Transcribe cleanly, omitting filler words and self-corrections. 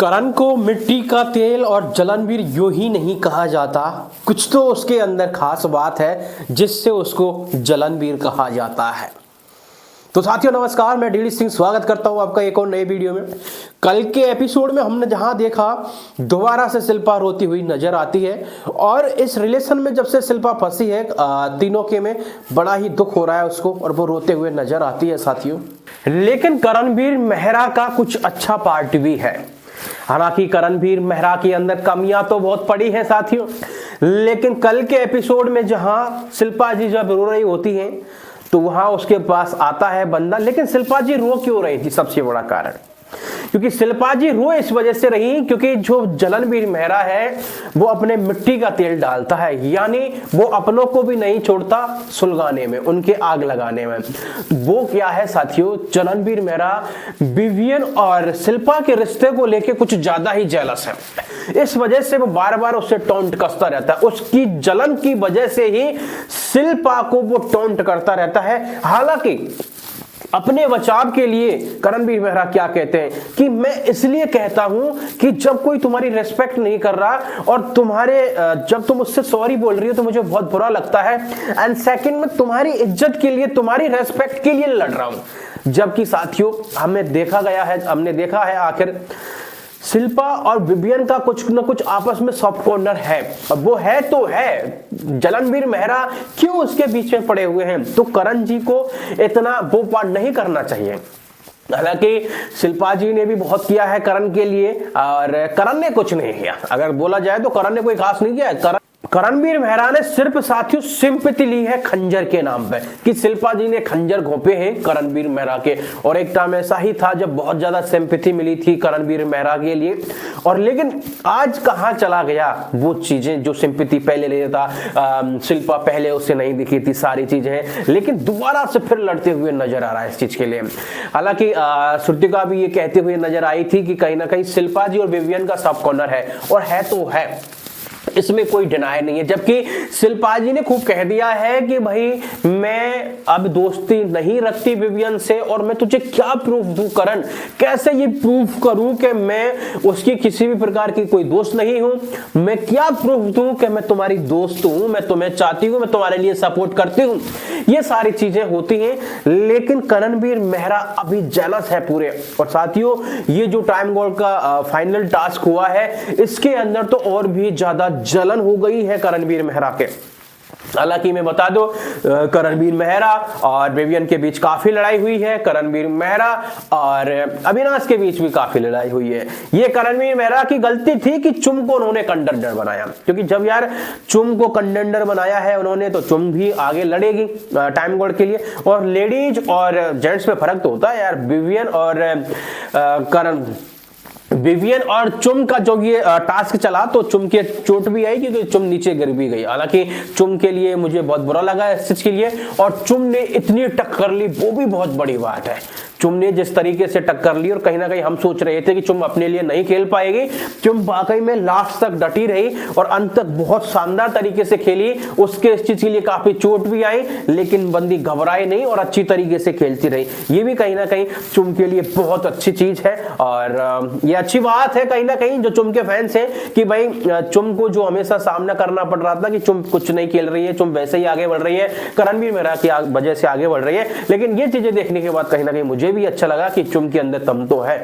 करण को मिट्टी का तेल और जलनवीर यूं ही नहीं कहा जाता। कुछ तो उसके अंदर खास बात है जिससे उसको जलनवीर कहा जाता है। तो साथियों नमस्कार, मैं डीडी सिंह स्वागत करता हूं आपका एक और नए वीडियो में। कल के एपिसोड में हमने जहां देखा दोबारा से शिल्पा रोती हुई नजर आती है और इस रिलेशन में जब से शिल्पा फंसी है तीनों के में बड़ा ही दुख हो रहा है उसको और वो रोते हुए नजर आती है साथियों। लेकिन करणवीर मेहरा का कुछ अच्छा पार्ट भी है। हालांकि करणवीर मेहरा के अंदर कमियां तो बहुत पड़ी हैं साथियों, लेकिन कल के एपिसोड में जहां शिल्पा जी जब रो रही होती हैं तो वहां उसके पास आता है बंदा। लेकिन शिल्पा जी रो क्यों रही थी? सबसे बड़ा कारण क्योंकि शिल्पा जी रो इस वजह से रही क्योंकि जो जलनवीर मेहरा है वो अपने मिट्टी का तेल डालता है, यानी वो अपनों को भी नहीं छोड़ता सुलगाने में, उनके आग लगाने में। वो क्या है साथियों, जलनवीर मेहरा विवियन और शिल्पा के रिश्ते को लेके कुछ ज्यादा ही जेलस है। इस वजह से वो बार बार उससे टोंट कसता रहता है। उसकी जलन की वजह से ही शिल्पा को वो टोंट करता रहता है। हालांकि अपने बचाव के लिए करणवीर मेहरा क्या कहते हैं कि मैं इसलिए कहता हूं कि जब कोई तुम्हारी रेस्पेक्ट नहीं कर रहा और जब तुम उससे सॉरी बोल रही हो तो मुझे बहुत बुरा लगता है। एंड सेकंड में तुम्हारी इज्जत के लिए, तुम्हारी रेस्पेक्ट के लिए लड़ रहा हूं। जबकि साथियों हमने देखा है आखिर शिल्पा और विवियन का कुछ न कुछ आपस में सॉफ्ट कॉर्नर है। अब वो है तो है, जलनवीर मेहरा क्यों उसके बीच में पड़े हुए हैं? तो करण जी को इतना वो पार्ट नहीं करना चाहिए। हालांकि शिल्पा जी ने भी बहुत किया है करण के लिए और करण ने कुछ नहीं किया। अगर बोला जाए तो करण ने कोई खास नहीं किया। करणवीर मेहरा ने सिर्फ साथियों सिंपैथी ली है खंजर के नाम पे कि शिल्पा जी ने खंजर घोंपे हैं करणवीर मेहरा के। और एक टाइम ऐसा ही था जब बहुत ज्यादा सिंपैथी मिली थी करणवीर मेहरा के लिए। और लेकिन आज कहां चला गया वो चीजें जो सिंपैथी पहले ले था। शिल्पा पहले उसे नहीं दिखी थी सारी चीजें, लेकिन दोबारा से फिर लड़ते हुए नजर आ रहा है इस चीज के लिए। हालांकि श्रुतिका भी ये कहते हुए नजर आई थी कि कहीं ना कहीं शिल्पा जी और विवियन का सब कॉर्नर है, और है तो है, इसमें कोई डिनाई नहीं है। जबकि शिल्पा जी ने खूब कह दिया है कि भाई मैं अब दोस्ती नहीं रखती विवियन से और मैं तुझे क्या प्रूफ दूं करण, कैसे ये प्रूफ करूं कि मैं उसकी किसी भी प्रकार की कोई दोस्त नहीं हूं? मैं क्या प्रूफ दूं कि मैं तुम्हारी दोस्त हूं, मैं तुम्हें चाहती हूं, मैं तुम्हारे लिए सपोर्ट करती हूं? ये सारी चीजें होती हैं, लेकिन करणवीर मेहरा अभी जेलस है पूरे। और साथियों ये जो टाइम गॉड का फाइनल टास्क हुआ है इसके अंदर तो और भी ज्यादा जलन हो गई है करणवीर मेहरा के। हालांकि मैं बता दूं करणवीर मेहरा और विवियन के बीच काफी लड़ाई हुई है, करणवीर मेहरा और अविनाश के बीच भी काफी लड़ाई हुई है। ये करणवीर मेहरा की गलती थी कि चुम को उन्होंने कंटेंडर बनाया, क्योंकि जब यार चुम को कंटेंडर बनाया है उन्होंने तो चुम भी आगे लड़ेगी टाइम गॉड के लिए। और लेडीज और जेंट्स में फर्क तो होता है यार। विवियन और चुम का जो ये टास्क चला तो चुम के चोट भी आई क्योंकि चुम नीचे गिर भी गई। हालांकि चुम के लिए मुझे बहुत बुरा लगा इस चीज के लिए, और चुम ने इतनी टक्कर ली वो भी बहुत बड़ी बात है। चुम ने जिस तरीके से टक्कर ली, और कहीं ना कहीं हम सोच रहे थे कि चुम अपने लिए नहीं खेल पाएगी, चुम वाकई में लास्ट तक डटी रही और अंत तक बहुत शानदार तरीके से खेली। उसके इस चीज के लिए काफी चोट भी आई, लेकिन बंदी घबराई नहीं और अच्छी तरीके से खेलती रही। ये भी कहीं ना कहीं चुम के लिए बहुत अच्छी चीज है। और ये अच्छी बात है कहीं ना कहीं जो चुम के फैंस हैं कि भाई चुम को जो हमेशा सामना करना पड़ रहा था कि चुम कुछ नहीं खेल रही है, चुम वैसे ही आगे बढ़ रही है, करणवीर मेहरा की वजह से आगे बढ़ रही है। लेकिन ये चीजें देखने के बाद कहीं ना कहीं मुझे भी अच्छा लगा कि चुम के अंदर दम तो है।